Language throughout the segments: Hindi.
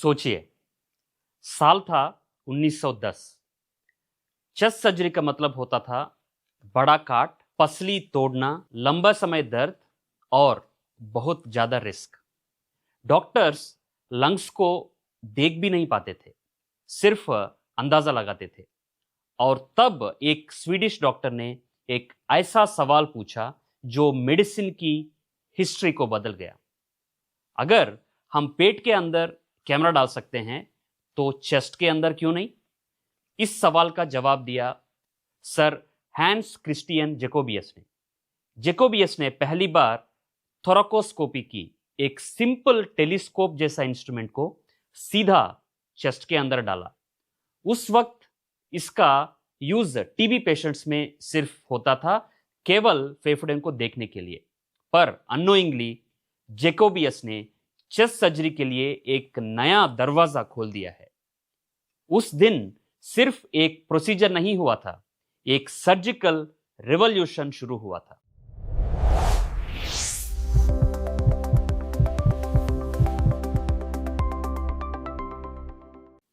सोचिए, साल था 1910। चेस्ट सर्जरी का मतलब होता था बड़ा काट, पसली तोड़ना, लंबा समय दर्द और बहुत ज्यादा रिस्क। डॉक्टर्स लंग्स को देख भी नहीं पाते थे, सिर्फ अंदाजा लगाते थे। और तब एक स्वीडिश डॉक्टर ने एक ऐसा सवाल पूछा जो मेडिसिन की हिस्ट्री को बदल गया। अगर हम पेट के अंदर कैमरा डाल सकते हैं तो चेस्ट के अंदर क्यों नहीं? इस सवाल का जवाब दिया सर हैंस क्रिस्टियन जेकोबियस ने। जेकोबियस ने पहली बार थोरैकोस्कोपी की, एक सिंपल टेलीस्कोप जैसा इंस्ट्रूमेंट को सीधा चेस्ट के अंदर डाला। उस वक्त इसका यूज टीबी पेशेंट्स में सिर्फ होता था, केवल फेफड़े को देखने के लिए। पर अननोइंगली जेकोबियस ने चेस्ट सर्जरी के लिए एक नया दरवाजा खोल दिया है। उस दिन सिर्फ एक प्रोसीजर नहीं हुआ था, एक सर्जिकल रिवॉल्यूशन शुरू हुआ था।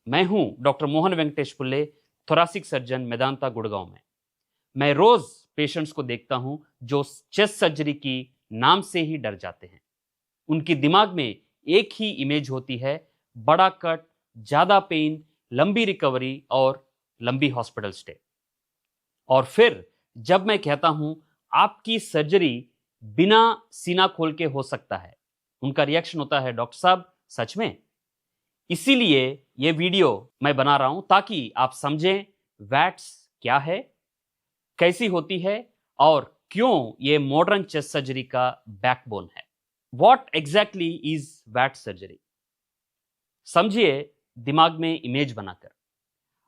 मैं हूं doctor Mohan Venkatesh Pulle, thoracic surgeon, Medanta, Gurgaon में। मैं रोज पेशेंट्स को देखता हूं जो चेस्ट सर्जरी की नाम से ही डर जाते हैं। उनकी दिमाग में एक ही इमेज होती है, बड़ा कट, ज्यादा पेन, लंबी रिकवरी और लंबी हॉस्पिटल स्टे। और फिर जब मैं कहता हूं आपकी सर्जरी बिना सीना खोल के हो सकता है, उनका रिएक्शन होता है, डॉक्टर साहब सच में? इसीलिए ये वीडियो मैं बना रहा हूं ताकि आप समझें वैट्स क्या है, कैसी होती है और क्यों ये मॉडर्न चेस्ट सर्जरी का बैकबोन है। What exactly is VAT surgery? समझिए दिमाग में इमेज बनाकर।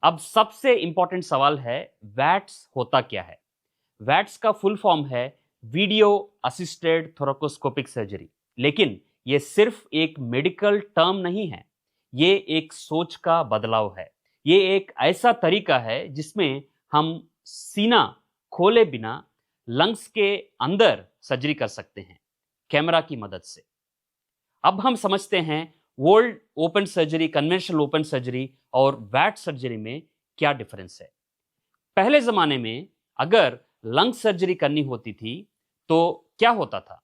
अब सबसे इंपॉर्टेंट सवाल है, वैट्स होता क्या है? वैट्स का फुल फॉर्म है वीडियो असिस्टेड थोरैकोस्कोपिक सर्जरी। लेकिन यह सिर्फ एक मेडिकल टर्म नहीं है, ये एक सोच का बदलाव है। ये एक ऐसा तरीका है जिसमें हम सीना खोले बिना लंग्स के अंदर सर्जरी कर सकते हैं, कैमरा की मदद से। अब हम समझते हैं world open surgery, conventional open surgery और वैट सर्जरी में क्या डिफरेंस है। पहले जमाने में अगर लंग सर्जरी करनी होती थी तो क्या होता था?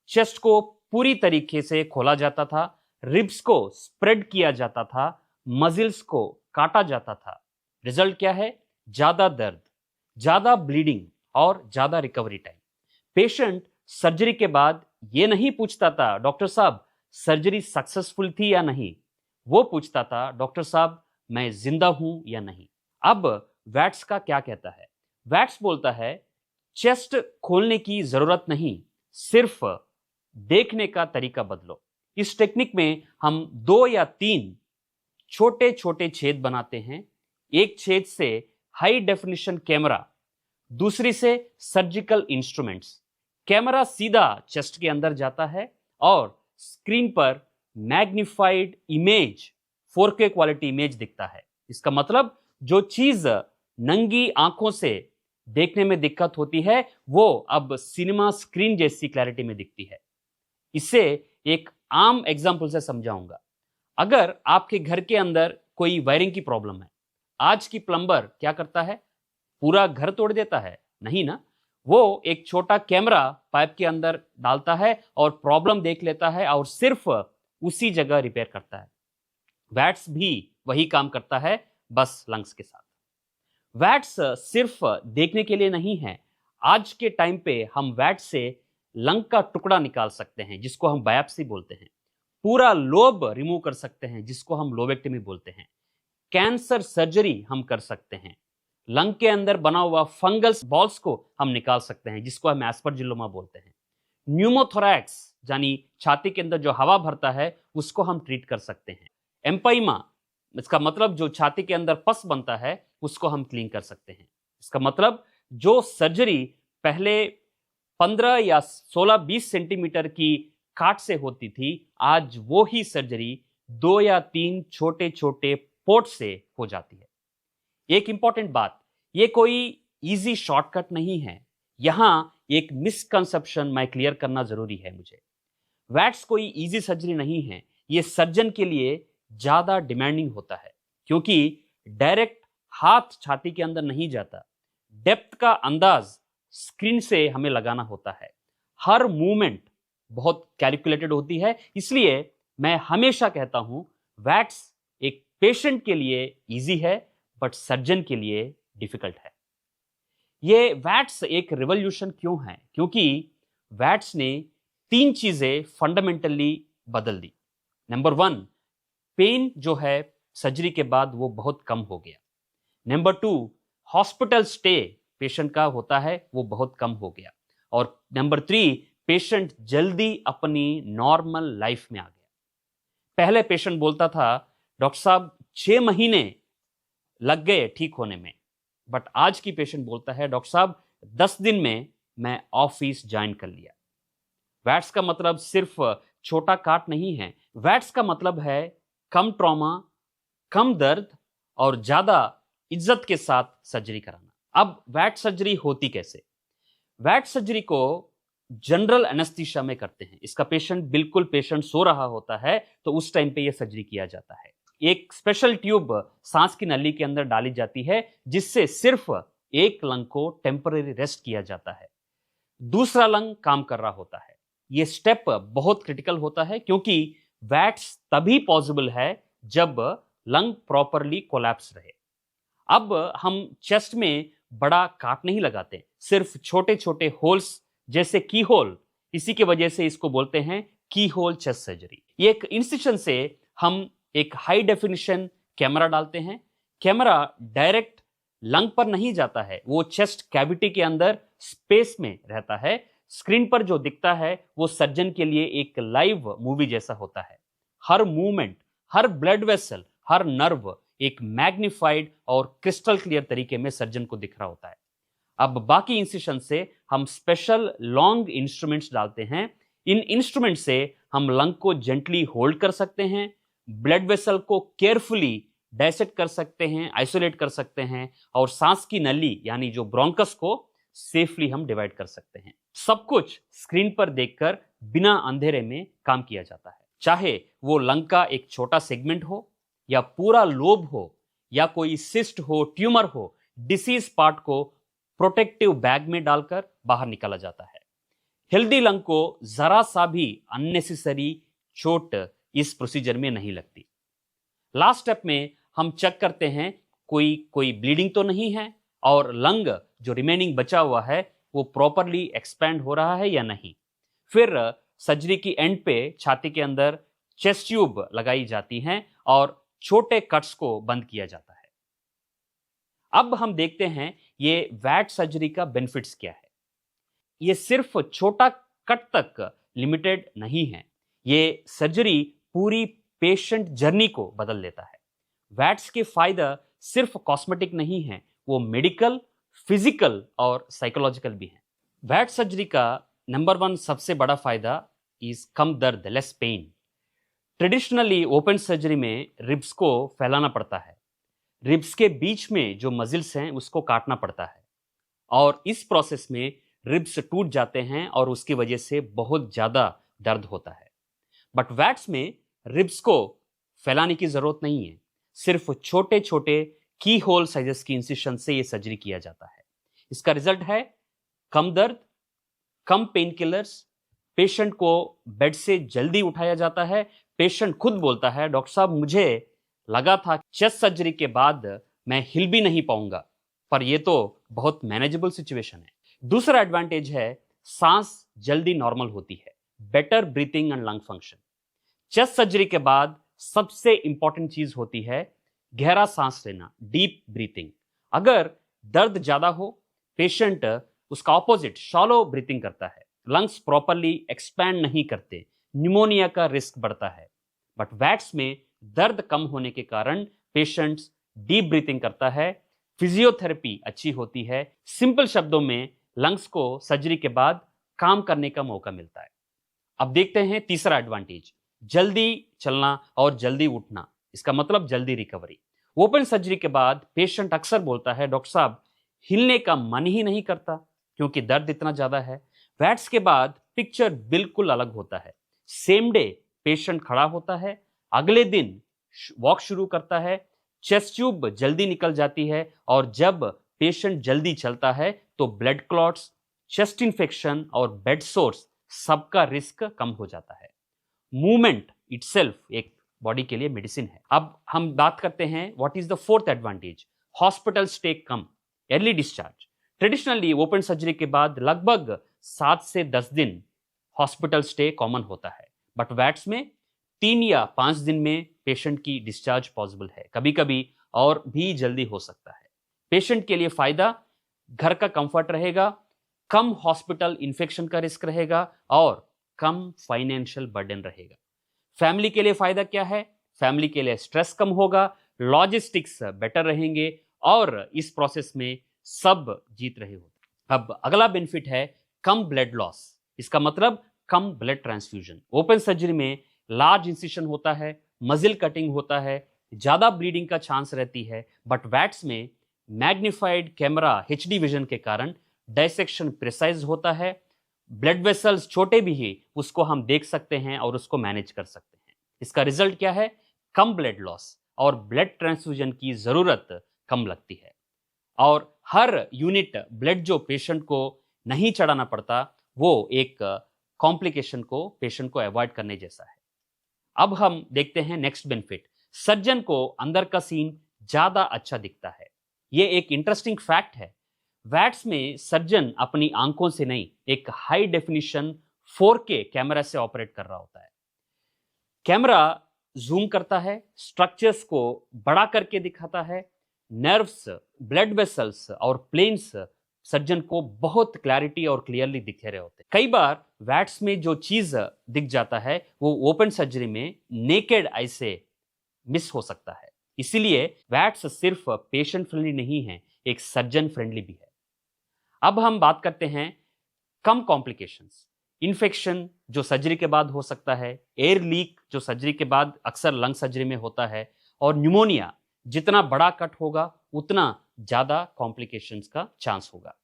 चेस्ट को पूरी तरीके से खोला जाता था, रिब्स को स्प्रेड किया जाता था, मजिल्स को काटा जाता था। रिजल्ट क्या है? ज्यादा दर्द, ज्यादा ब्लीडिंग और ज्यादा रिकवरी टाइम। पेशेंट सर्जरी के बाद ये नहीं पूछता था डॉक्टर साहब सर्जरी सक्सेसफुल थी या नहीं, वो पूछता था डॉक्टर साहब मैं जिंदा हूं या नहीं। अब वैट्स का क्या कहता है? वैट्स बोलता है चेस्ट खोलने की जरूरत नहीं, सिर्फ देखने का तरीका बदलो। इस टेक्निक में हम 2 या 3 छोटे छोटे छेद बनाते हैं। एक छेद से हाई डेफिनेशन कैमरा, दूसरी से सर्जिकल इंस्ट्रूमेंट्स। कैमरा सीधा चेस्ट के अंदर जाता है और स्क्रीन पर magnified image, 4K quality image दिखता है। इसका मतलब जो चीज नंगी आंखों से देखने में दिक्कत होती है वो अब सिनेमा स्क्रीन जैसी क्लैरिटी में दिखती है। इसे एक आम एग्जांपल से समझाऊंगा। अगर आपके घर के अंदर कोई वायरिंग की प्रॉब्लम है, आज की प्लम्बर क्या करता है? पूरा घर तोड़ देता है? नहीं ना, वो एक छोटा कैमरा पाइप के अंदर डालता है और प्रॉब्लम देख लेता है और सिर्फ उसी जगह रिपेयर करता है। वैट्स भी वही काम करता है, बस लंग्स के साथ। वैट्स सिर्फ देखने के लिए नहीं है। आज के टाइम पे हम वैट से लंग का टुकड़ा निकाल सकते हैं जिसको हम बायोप्सी बोलते हैं, पूरा लोब रिमूव कर सकते हैं जिसको हम लोबेक्टमी बोलते हैं, कैंसर सर्जरी हम कर सकते हैं, लंग के अंदर बना हुआ फंगस बॉल्स को हम निकाल सकते हैं जिसको हम एस्परजिलोमा बोलते हैं, न्यूमोथोरैक्स यानी छाती के अंदर जो हवा भरता है उसको हम ट्रीट कर सकते हैं, एम्पाइमा इसका मतलब जो छाती के अंदर पस बनता है उसको हम क्लीन कर सकते हैं। इसका मतलब जो सर्जरी पहले 15 या 16-20 सेंटीमीटर की काट से होती थी, आज वो ही सर्जरी 2 या 3 छोटे छोटे पोर्ट से हो जाती है। एक इंपॉर्टेंट बात, ये कोई इजी शॉर्टकट नहीं है। यहां एक मिसकंसेप्शन मैं क्लियर करना जरूरी है मुझे। वैट्स कोई इजी सर्जरी नहीं है, ये सर्जन के लिए ज्यादा डिमांडिंग होता है, क्योंकि डायरेक्ट हाथ छाती के अंदर नहीं जाता। डेप्थ का अंदाज स्क्रीन से हमें लगाना होता है। हर मूवमेंट बहुत कैलकुलेटेड होती है। इसलिए मैं हमेशा कहता हूं वैट्स एक पेशेंट के लिए इजी है, बट सर्जन के लिए डिफिकल्ट है। ये वैट्स एक रिवॉल्यूशन क्यों है? क्योंकि वैट्स ने 3 चीजें फंडामेंटली बदल दी। नंबर 1, पेन जो है सर्जरी के बाद वो बहुत कम हो गया। नंबर 2, हॉस्पिटल स्टे पेशेंट का होता है वो बहुत कम हो गया। और नंबर 3, पेशेंट जल्दी अपनी नॉर्मल लाइफ में आ गया। पहले पेशेंट बोलता था डॉक्टर साहब 6 महीने लग गए ठीक होने में, बट आज की पेशेंट बोलता है डॉक्टर साहब 10 दिन में मैं ऑफिस ज्वाइन कर लिया। वैट्स का मतलब सिर्फ छोटा काट नहीं है। वैट्स का मतलब है कम ट्रॉमा, कम दर्द और ज्यादा इज्जत के साथ सर्जरी कराना। अब वैट सर्जरी होती कैसे? वैट सर्जरी को जनरल एनेस्थीसिया में करते हैं। इसका पेशेंट सो रहा होता है तो उस टाइम पे यह सर्जरी किया जाता है। एक स्पेशल ट्यूब सांस की नली के अंदर डाली जाती है, जिससे सिर्फ एक लंग को टेम्पररी रेस्ट किया जाता है, दूसरा लंग काम कर रहा होता है। यह स्टेप बहुत क्रिटिकल होता है, क्योंकि वैट्स तभी पॉसिबल है जब लंग प्रॉपरली कोलैप्स रहे। अब हम चेस्ट में बड़ा काट नहीं लगाते, सिर्फ छोटे छोटे होल्स जैसे की होल। इसी की वजह से इसको बोलते हैं की होल चेस्ट सर्जरी। ये एक इंसिशन से हम एक हाई डेफिनेशन कैमरा डालते हैं। कैमरा डायरेक्ट लंग पर नहीं जाता है, वो चेस्ट कैविटी के अंदर स्पेस में रहता है। स्क्रीन पर जो दिखता है वो सर्जन के लिए एक लाइव मूवी जैसा होता है। हर मूवमेंट, हर ब्लड वेसल, हर नर्व एक मैग्निफाइड और क्रिस्टल क्लियर तरीके में सर्जन को दिख रहा होता है। अब बाकी इंसिशन से हम स्पेशल लॉन्ग इंस्ट्रूमेंट्स डालते हैं। इन इंस्ट्रूमेंट से हम लंग को जेंटली होल्ड कर सकते हैं, ब्लड वेसल को केयरफुली डायसेक्ट कर सकते हैं, आइसोलेट कर सकते हैं, और सांस की नली यानी जो ब्रोंकस को सेफली हम डिवाइड कर सकते हैं। सब कुछ स्क्रीन पर देखकर बिना अंधेरे में काम किया जाता है। चाहे वो लंग का एक छोटा सेगमेंट हो, या पूरा लोब हो, या कोई सिस्ट हो, ट्यूमर हो, डिसीज पार्ट को प्रोटेक्टिव बैग में डालकर बाहर निकाला जाता है। हेल्दी लंग को जरा सा भी अननेसेसरी चोट इस प्रोसीजर में नहीं लगती। लास्ट स्टेप में हम चेक करते हैं कोई ब्लीडिंग तो नहीं है, और लंग जो रिमेनिंग बचा हुआ है वो प्रॉपरली एक्सपैंड हो रहा है या नहीं। फिर सर्जरी की एंड पे छाती के अंदर चेस्ट ट्यूब लगाई जाती हैं और छोटे कट्स को बंद किया जाता है। अब हम देखते हैं ये वैट सर्जरी का बेनिफिट्स क्या है। ये सिर्फ छोटा कट तक लिमिटेड नहीं है, ये सर्जरी पूरी पेशेंट जर्नी को बदल देता है। वैट्स के फायदा सिर्फ कॉस्मेटिक नहीं है, वो मेडिकल, फिजिकल और साइकोलॉजिकल भी है। वैट सर्जरी का नंबर 1 सबसे बड़ा फायदा इज कम दर्द, less pain. Traditionally open surgery में रिब्स को फैलाना पड़ता है, रिब्स के बीच में जो मजिल्स हैं उसको काटना पड़ता है, और इस प्रोसेस में रिब्स टूट जाते हैं और उसकी वजह से बहुत ज्यादा दर्द होता है। बट वैट्स में रिब्स को फैलाने की जरूरत नहीं है, सिर्फ छोटे छोटे की होल साइजेस की इंसिशन से यह सर्जरी किया जाता है। इसका रिजल्ट है कम दर्द, कम पेन किलर्स, पेशेंट को बेड से जल्दी उठाया जाता है। पेशेंट खुद बोलता है डॉक्टर साहब मुझे लगा था चेस्ट सर्जरी के बाद मैं हिल भी नहीं पाऊंगा, पर यह तो बहुत मैनेजेबल सिचुएशन है। दूसरा एडवांटेज है सांस जल्दी नॉर्मल होती है, better breathing and lung function. Chest surgery के बाद सबसे इंपॉर्टेंट चीज होती है गहरा सांस लेना, डीप ब्रीथिंग। अगर दर्द ज्यादा हो, पेशेंट उसका ऑपोजिट शॉलो ब्रीथिंग करता है, लंग्स प्रॉपरली एक्सपैंड नहीं करते, न्यूमोनिया का रिस्क बढ़ता है। बट वैट्स में दर्द कम होने के कारण पेशेंट्स डीप ब्रीथिंग करता है, फिजियोथेरेपी अच्छी होती है। सिंपल शब्दों में लंग्स को सर्जरी के बाद काम करने का मौका मिलता है। अब देखते हैं तीसरा एडवांटेज, जल्दी चलना और जल्दी उठना। इसका मतलब जल्दी रिकवरी। ओपन सर्जरी के बाद पेशेंट अक्सर बोलता है डॉक्टर साहब हिलने का मन ही नहीं करता क्योंकि दर्द इतना ज्यादा है। वैट्स के बाद पिक्चर बिल्कुल अलग होता है। सेम डे पेशेंट खड़ा होता है, अगले दिन वॉक शुरू करता है, चेस्ट ट्यूब जल्दी निकल जाती है, और जब पेशेंट जल्दी चलता है तो ब्लड क्लॉट्स, चेस्ट इंफेक्शन और बेड सोर्स सबका रिस्क कम हो जाता है। मूवमेंट इटसेल्फ एक बॉडी के लिए मेडिसिन है। अब हम बात करते हैं what is the fourth advantage, hospital stay come, early discharge. Traditionally open surgery के बाद लगभग 7 से 10 दिन हॉस्पिटल स्टे कॉमन होता है, बट वैट्स में 3 या 5 दिन में पेशेंट की डिस्चार्ज पॉसिबल है, कभी कभी और भी जल्दी हो सकता है। पेशेंट के लिए फायदा, घर का कंफर्ट रहेगा, कम हॉस्पिटल इन्फेक्शन का रिस्क रहेगा और कम फाइनेंशियल बर्डन रहेगा। फैमिली के लिए फायदा क्या है, फैमिली के लिए स्ट्रेस कम होगा, लॉजिस्टिक्स बेटर रहेंगे और इस प्रोसेस में सब जीत रहे होते। अब अगला बेनिफिट है कम ब्लड लॉस, इसका मतलब कम ब्लड ट्रांसफ्यूजन। ओपन सर्जरी में लार्ज इंसिशन होता है, मजिल कटिंग होता है, ज्यादा ब्लीडिंग का चांस रहती है, बट वैट्स में मैग्निफाइड कैमरा HD विजन के कारण डायसेक्शन प्रिसाइज होता है, ब्लड वेसल्स छोटे भी ही उसको हम देख सकते हैं और उसको मैनेज कर सकते हैं। इसका रिजल्ट क्या है, कम ब्लड लॉस और ब्लड ट्रांसफ्यूजन की जरूरत कम लगती है, और हर यूनिट ब्लड जो पेशेंट को नहीं चढ़ाना पड़ता वो एक कॉम्प्लिकेशन को पेशेंट को अवॉइड करने जैसा है। अब हम देखते हैं नेक्स्ट बेनिफिट, सर्जन को अंदर का सीन ज्यादा अच्छा दिखता है। ये एक इंटरेस्टिंग फैक्ट है। वैट्स में सर्जन अपनी आंखों से नहीं, एक हाई डेफिनिशन 4K कैमरा से ऑपरेट कर रहा होता है। कैमरा जूम करता है, स्ट्रक्चर्स को बड़ा करके दिखाता है, नर्व्स, ब्लड वेसल्स और प्लेन्स सर्जन को बहुत क्लैरिटी और क्लियरली दिख रहे होते हैं। कई बार वैट्स में जो चीज दिख जाता है वो ओपन सर्जरी में नेकेड आई से मिस हो सकता है। इसीलिए वैट्स सिर्फ पेशेंट फ्रेंडली नहीं है, एक सर्जन फ्रेंडली भी है। अब हम बात करते हैं कम कॉम्प्लिकेशंस, इन्फेक्शन जो सर्जरी के बाद हो सकता है, एयर लीक जो सर्जरी के बाद अक्सर लंग सर्जरी में होता है, और न्यूमोनिया। जितना बड़ा कट होगा उतना ज्यादा कॉम्प्लिकेशंस का चांस होगा।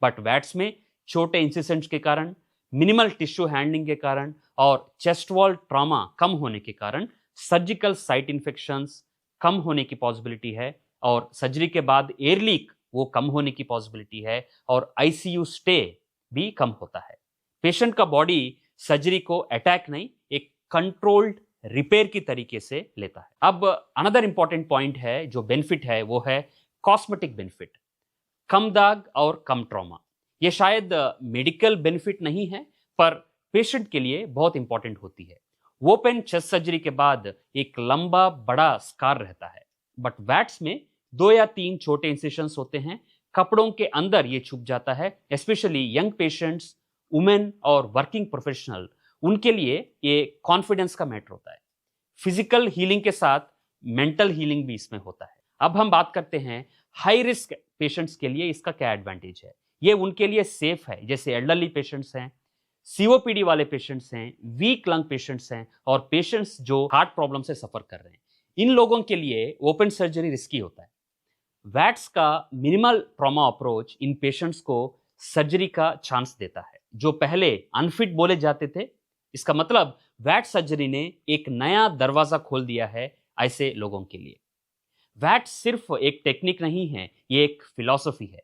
बट वैट्स में छोटे इंसिसेंट्स के कारण, मिनिमल टिश्यू हैंडलिंग के कारण और चेस्ट वॉल ट्रॉमा कम होने के कारण सर्जिकल साइट इन्फेक्शंस कम होने की पॉसिबिलिटी है, और सर्जरी के बाद एयर लीक वो कम होने की पॉसिबिलिटी है, और ICU स्टे भी कम होता है। पेशेंट का बॉडी सर्जरी को अटैक नहीं, एक कंट्रोल्ड रिपेयर की तरीके से लेता है। अब अनदर इंपॉर्टेंट पॉइंट है, जो बेनिफिट है वो है कॉस्मेटिक बेनिफिट, कम दाग और कम ट्रॉमा। ये शायद मेडिकल बेनिफिट नहीं है, पर पेशेंट के लिए बहुत इंपॉर्टेंट होती है। ओपन चेस्ट सर्जरी के बाद एक लंबा बड़ा स्कार रहता है, बट वैट्स में 2 या 3 छोटे इंसिशंस होते हैं, कपड़ों के अंदर ये छुप जाता है। स्पेशली यंग पेशेंट्स, वुमेन और वर्किंग प्रोफेशनल, उनके लिए ये कॉन्फिडेंस का मैटर होता है। फिजिकल हीलिंग के साथ मेंटल हीलिंग भी इसमें होता है। अब हम बात करते हैं हाई रिस्क पेशेंट्स के लिए इसका क्या एडवांटेज है। ये उनके लिए सेफ है, जैसे एल्डरली पेशेंट्स हैं, COPD वाले पेशेंट्स हैं, वीक लंग पेशेंट्स हैं, और पेशेंट्स जो हार्ट प्रॉब्लम से सफर कर रहे हैं। इन लोगों के लिए ओपन सर्जरी रिस्की होता है। वैट्स का minimal trauma approach in patients को सर्जरी का चांस देता है, जो पहले अनफिट बोले जाते थे। इसका मतलब वैट सर्जरी ने एक नया दरवाजा खोल दिया है ऐसे लोगों के लिए। वैट सिर्फ एक टेक्निक नहीं है, ये एक फिलॉसफी है।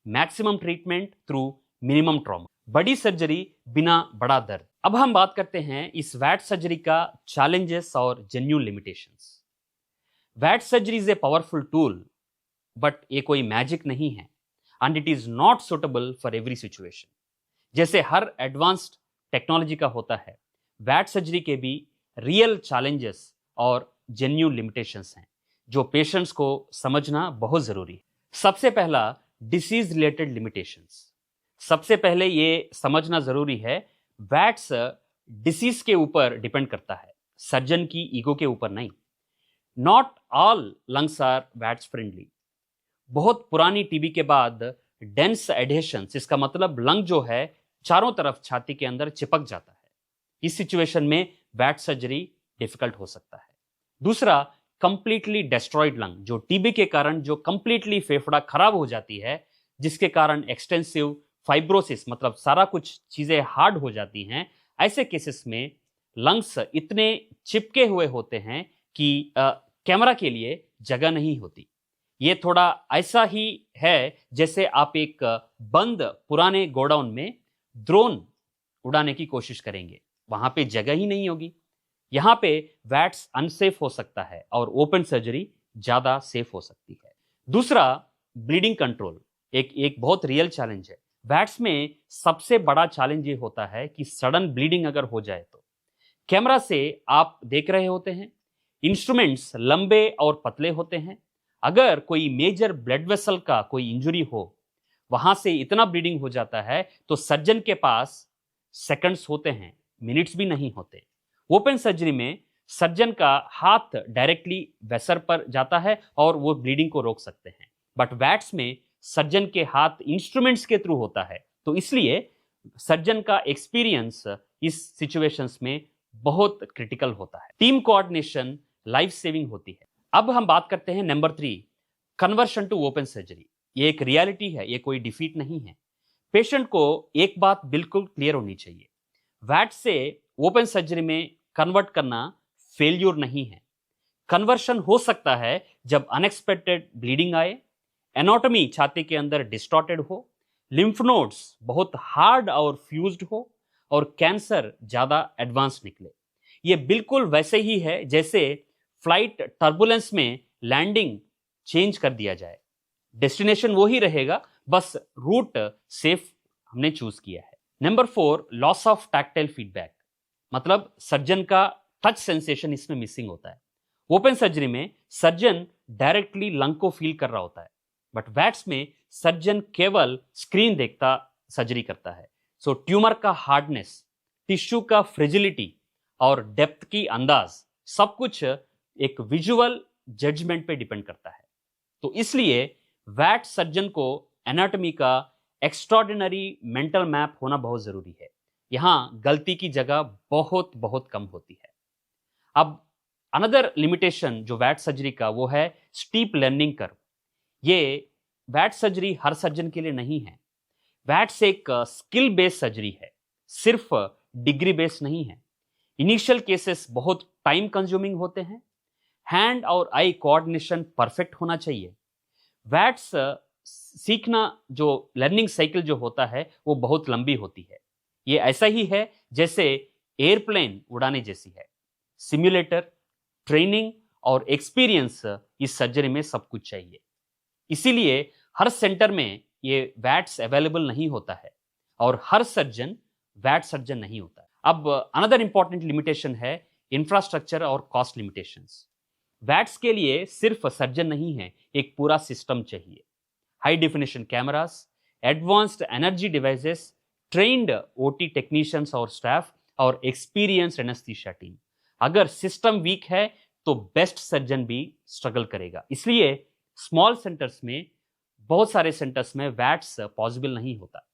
Maximum treatment through minimum trauma, बड़ी सर्जरी बिना बड़ा दर्द। अब हम बात करते हैं इस वैट सर्जरी का चैलेंजेस और genuine limitations. VAT surgery is a powerful tool, but ये कोई मैजिक नहीं है, and it is not suitable for every situation. जैसे हर एडवांस्ड टेक्नोलॉजी का होता है, वैट सर्जरी के भी रियल चैलेंजेस और जेन्युइन लिमिटेशंस हैं, जो पेशेंट्स को समझना बहुत जरूरी है। सबसे पहला, डिसीज रिलेटेड लिमिटेशंस। सबसे पहले ये समझना जरूरी है, वैट्स डिसीज के ऊपर डिपेंड करता है, सर्जन की ईगो के ऊपर नहीं। Not all lungs are VATS friendly. बहुत पुरानी टीबी के बाद डेंस एडेशंस, इसका मतलब लंग जो है चारों तरफ छाती के अंदर चिपक जाता है। इस सिचुएशन में वैट सर्जरी डिफिकल्ट हो सकता है। दूसरा, कंप्लीटली डिस्ट्रॉयड लंग, जो टीबी के कारण जो कंप्लीटली फेफड़ा खराब हो जाती है, जिसके कारण एक्सटेंसिव फाइब्रोसिस, मतलब सारा कुछ चीजें हार्ड हो जाती हैं। ऐसे केसेस में लंग्स इतने चिपके हुए होते हैं कि कैमरा के लिए जगह नहीं होती। ये थोड़ा ऐसा ही है जैसे आप एक बंद पुराने गोडाउन में ड्रोन उड़ाने की कोशिश करेंगे, वहां पे जगह ही नहीं होगी। यहां पे वैट्स अनसेफ हो सकता है और ओपन सर्जरी ज्यादा सेफ हो सकती है। दूसरा, ब्लीडिंग कंट्रोल एक बहुत रियल चैलेंज है। वैट्स में सबसे बड़ा चैलेंज ये होता है कि सडन ब्लीडिंग अगर हो जाए तो कैमरा से आप देख रहे होते हैं, इंस्ट्रूमेंट्स लंबे और पतले होते हैं। अगर कोई मेजर ब्लड वेसल का कोई इंजरी हो, वहां से इतना ब्लीडिंग हो जाता है तो सर्जन के पास सेकंड्स होते हैं, मिनट्स भी नहीं होते। ओपन सर्जरी में सर्जन का हाथ डायरेक्टली वेसर पर जाता है और वो ब्लीडिंग को रोक सकते हैं, बट वैट्स में सर्जन के हाथ इंस्ट्रूमेंट्स के थ्रू होता है, तो इसलिए सर्जन का एक्सपीरियंस इस सिचुएशंस में बहुत क्रिटिकल होता है। टीम कोऑर्डिनेशन लाइफ सेविंग होती है। अब हम बात करते हैं number 3, conversion to open surgery. ये एक रियलिटी है, ये कोई डिफीट नहीं है। पेशेंट को एक बात बिल्कुल क्लियर होनी चाहिए, वैट से ओपन सर्जरी में कन्वर्ट करना फेल्यूर नहीं है। कन्वर्शन हो सकता है जब अनएक्सपेक्टेड ब्लीडिंग आए, एनाटॉमी छाती के अंदर डिस्टॉर्टेड हो, लिम्फ नोड्स बहुत हार्ड और फ्यूज्ड हो और कैंसर ज्यादा एडवांस निकले। ये बिल्कुल वैसे ही है जैसे फ्लाइट टर्बुलेंस में लैंडिंग चेंज कर दिया जाए। डेस्टिनेशन वो ही रहेगा, बस रूट सेफ हमने चूज किया है। Number 4, loss of tactile feedback, मतलब सर्जन का टच सेंसेशन इसमें मिसिंग होता है। ओपन सर्जरी में सर्जन डायरेक्टली लंग को फील कर रहा होता है, बट वैट्स में सर्जन केवल स्क्रीन देखता सर्जरी करता है। सो ट्यूमर का हार्डनेस, टिश्यू का फ्रिजिलिटी और डेप्थ की अंदाज सब कुछ एक विजुअल जजमेंट पे डिपेंड करता है। तो इसलिए वैट सर्जन को एनाटॉमी का एक्स्ट्राऑर्डिनरी मेंटल मैप होना बहुत जरूरी है। यहां गलती की जगह बहुत बहुत कम होती है। अब अनदर लिमिटेशन जो वैट सर्जरी का वो है स्टीप लर्निंग कर्व। ये वैट सर्जरी हर सर्जन के लिए नहीं है। वैट्स एक स्किल बेस्ड सर्जरी है, सिर्फ डिग्री बेस्ड नहीं है। इनिशियल केसेस बहुत टाइम कंज्यूमिंग होते हैं। हैंड और आई कोऑर्डिनेशन परफेक्ट होना चाहिए। वैट्स सीखना जो लर्निंग साइकिल जो होता है वो बहुत लंबी होती है। ये ऐसा ही है जैसे एयरप्लेन उड़ाने जैसी है। सिम्युलेटर, ट्रेनिंग और एक्सपीरियंस इस सर्जरी में सब कुछ चाहिए। इसीलिए हर सेंटर में ये वैट्स अवेलेबल नहीं होता है और हर सर्जन वैट सर्जन नहीं होता है। अब अनदर इंपॉर्टेंट लिमिटेशन है इंफ्रास्ट्रक्चर और कॉस्ट लिमिटेशंस। वैट्स के लिए सिर्फ सर्जन नहीं है, एक पूरा सिस्टम चाहिए। High definition cameras, advanced energy devices, trained OT technicians और स्टाफ और एक्सपीरियंस्ड एनेस्थीसिया टीम। अगर सिस्टम वीक है तो बेस्ट सर्जन भी स्ट्रगल करेगा। इसलिए स्मॉल सेंटर्स में, बहुत सारे सेंटर्स में वैट्स पॉसिबल नहीं होता।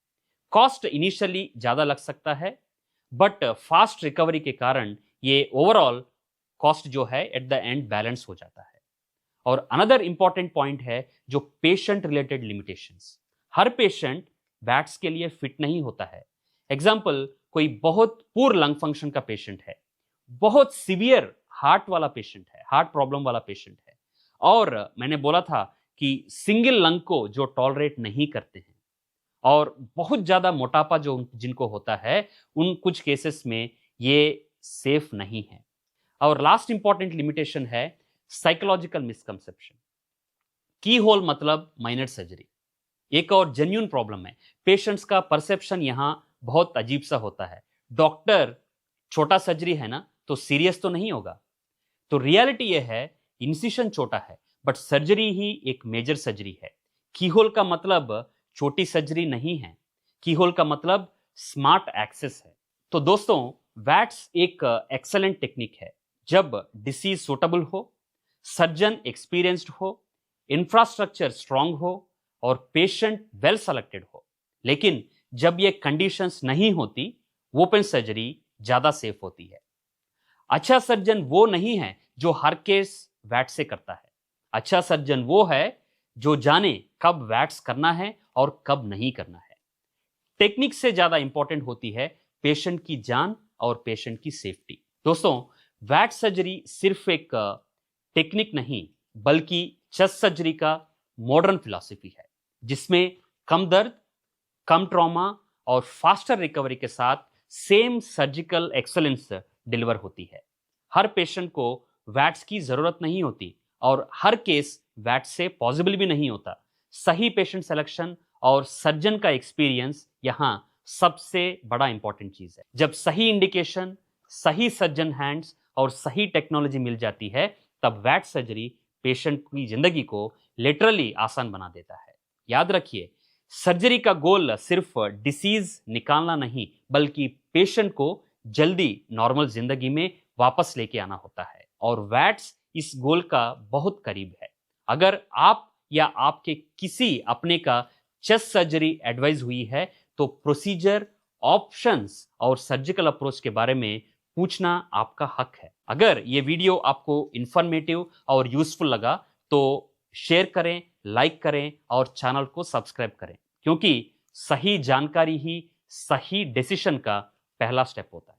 कॉस्ट इनिशियली ज्यादा लग सकता है, बट फास्ट रिकवरी के कारण ये ओवरऑल कॉस्ट जो है एट द एंड बैलेंस हो जाता है। और अनदर इंपॉर्टेंट पॉइंट है जो पेशेंट रिलेटेड लिमिटेशंस। हर पेशेंट वैट्स के लिए फिट नहीं होता है। एग्जाम्पल, कोई बहुत पुअर लंग फंक्शन का पेशेंट है, बहुत सीवियर हार्ट वाला पेशेंट है, हार्ट प्रॉब्लम वाला पेशेंट है, और मैंने बोला था कि सिंगल लंग को जो टॉलरेट नहीं करते हैं, और बहुत ज्यादा मोटापा जो जिनको होता है, उन कुछ केसेस में ये सेफ नहीं है। और लास्ट इंपॉर्टेंट लिमिटेशन है साइकोलॉजिकल मिसकंसेप्शन। की होल मतलब माइनर सर्जरी एक और जेन्युइन प्रॉब्लम है। पेशेंट्स का परसेप्शन यहां बहुत अजीब सा होता है। डॉक्टर, छोटा सर्जरी है ना तो सीरियस तो नहीं होगा। तो रियलिटी यह है, इंसिशन छोटा है बट सर्जरी ही एक मेजर सर्जरी है। कीहोल का मतलब छोटी सर्जरी नहीं है, कीहोल का मतलब स्मार्ट एक्सेस है। तो दोस्तों, वैट्स एक एक्सेलेंट टेक्निक है जब डिसीज सूटेबल हो, सर्जन एक्सपीरियंस्ड हो, इंफ्रास्ट्रक्चर स्ट्रांग हो और पेशेंट वेल सेलेक्टेड हो। लेकिन जब ये कंडीशंस नहीं होती, ओपन सर्जरी ज्यादा सेफ होती है। अच्छा सर्जन वो नहीं है जो हर केस वैट से करता है। अच्छा सर्जन वो है जो जाने कब वैट्स करना है और कब नहीं करना है। टेक्निक से ज्यादा इंपॉर्टेंट होती है पेशेंट की जान और पेशेंट की सेफ्टी। दोस्तों, वैट सर्जरी सिर्फ एक टेक्निक नहीं बल्कि चेस्ट सर्जरी का मॉडर्न फिलॉसफी है, जिसमें कम दर्द, कम ट्रॉमा और फास्टर रिकवरी के साथ सेम सर्जिकल एक्सलेंस डिलीवर होती है। हर पेशेंट को वैट्स की जरूरत नहीं होती और हर केस वैट्स से पॉसिबल भी नहीं होता। सही पेशेंट सिलेक्शन और सर्जन का एक्सपीरियंस यहाँ सबसे बड़ा इंपॉर्टेंट चीज है। जब सही इंडिकेशन, सही सर्जन हैंड्स और सही टेक्नोलॉजी मिल जाती है, तब वैट सर्जरी पेशेंट की जिंदगी को लिटरली आसान बना देता है। याद रखिए, सर्जरी का गोल सिर्फ डिसीज निकालना नहीं बल्कि पेशेंट को जल्दी नॉर्मल जिंदगी में वापस लेके आना होता है, और वैट्स इस गोल का बहुत करीब है। अगर आप या आपके किसी अपने का चेस्ट सर्जरी एडवाइस हुई है तो प्रोसीजर, ऑप्शंस और सर्जिकल अप्रोच के बारे में पूछना आपका हक है। अगर ये वीडियो आपको इंफॉर्मेटिव और यूजफुल लगा तो शेयर करें, लाइक करें और चैनल को सब्सक्राइब करें, क्योंकि सही जानकारी ही सही डिसीजन का पहला स्टेप होता है।